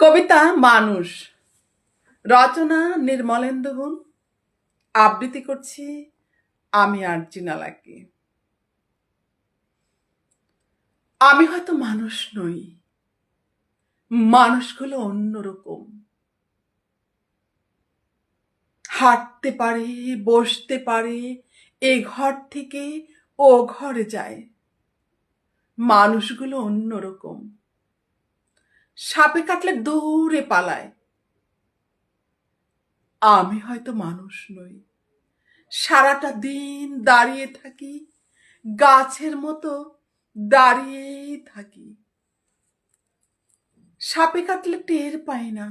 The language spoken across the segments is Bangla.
কবিতা মানুষ, রচনা নির্মলেন্দু গুণ, আবৃত্তি করছি আমি আরজিনালাকে। আমি হয়তো মানুষ নই, মানুষগুলো অন্যরকম। হাঁটতে পারে, বসতে পারে, এ ঘর থেকে ও ঘরে যায়। মানুষগুলো অন্যরকম। সাপে কাটলে দৌড়ে পালায়। আমি হয়তো মানুষ নই, সারাটা দিন দাঁড়িয়ে থাকি, গাছের মতো দাঁড়িয়েই থাকি। সাপে কাটলে টের পাই না,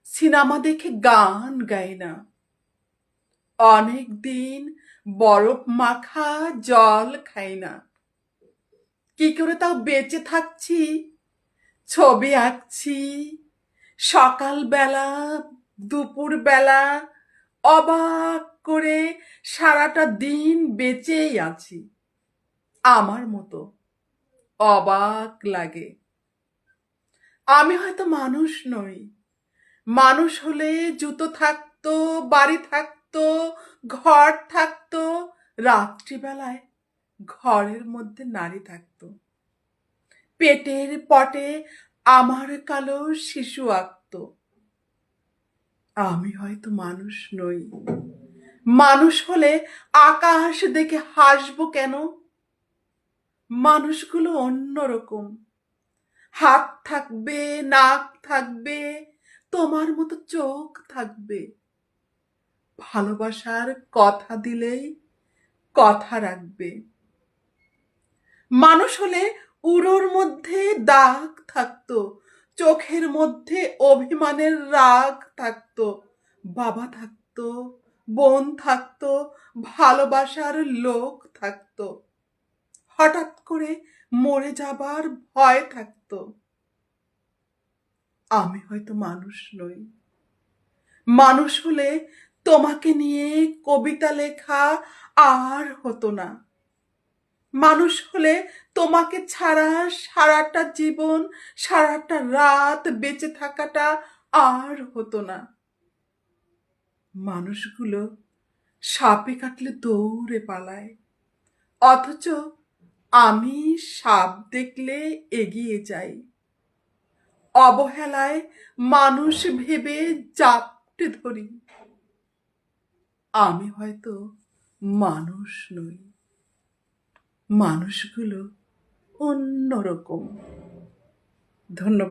সিনেমা দেখে গান গাই না, অনেক দিন বরফ মাখা জল খাই না। কি করে তাও বেঁচে থাকছি, ছবি আঁকছি, সকালবেলা দুপুরবেলা অবাক করে সারাটা দিন বেঁচেই আছি। আমার মতো অবাক লাগে। আমি হয়তো মানুষ নই, মানুষ হলে জুতো থাকতো, বাড়ি থাকতো, ঘর থাকতো, রাত্রিবেলায় ঘরের মধ্যে নারী থাকতো, পেটের পটে আমার কালো শিশু আঁকতো। আমি হয়তো মানুষ নই, মানুষ হলে আকাশ দেখে হাসবো কেন? মানুষগুলো অন্যরকম, হাত থাকবে, নাক থাকবে, তোমার মতো চোখ থাকবে। ভালোবাসার কথা দিলেই কথা রাখবে। মানুষ হলে উড়োর মধ্যে দাগ থাকতো, চোখের মধ্যে অভিমানের রাগ থাকতো, বাবা থাকতো, বোন থাকতো, ভালোবাসার লোক থাকতো, হঠাৎ করে মরে যাবার ভয় থাকতো। আমি হয়তো মানুষ নই, মানুষ হলে তোমাকে নিয়ে কবিতা লেখা আর হতো না। মানুষ হলে তোমাকে ছাড়া সারাটা জীবন, সারাটা রাত বেঁচে থাকাটা আর হতো না। মানুষগুলো সাপে কাটলে দৌড়ে পালায়, অথচ আমি সাপ দেখলে এগিয়ে যাই। অবহেলায় মানুষ ভেবে জাপটে ধরি। আমি হয়তো মানুষ নই, মানুষগুলো অন্যরকম। ধন্যবাদ।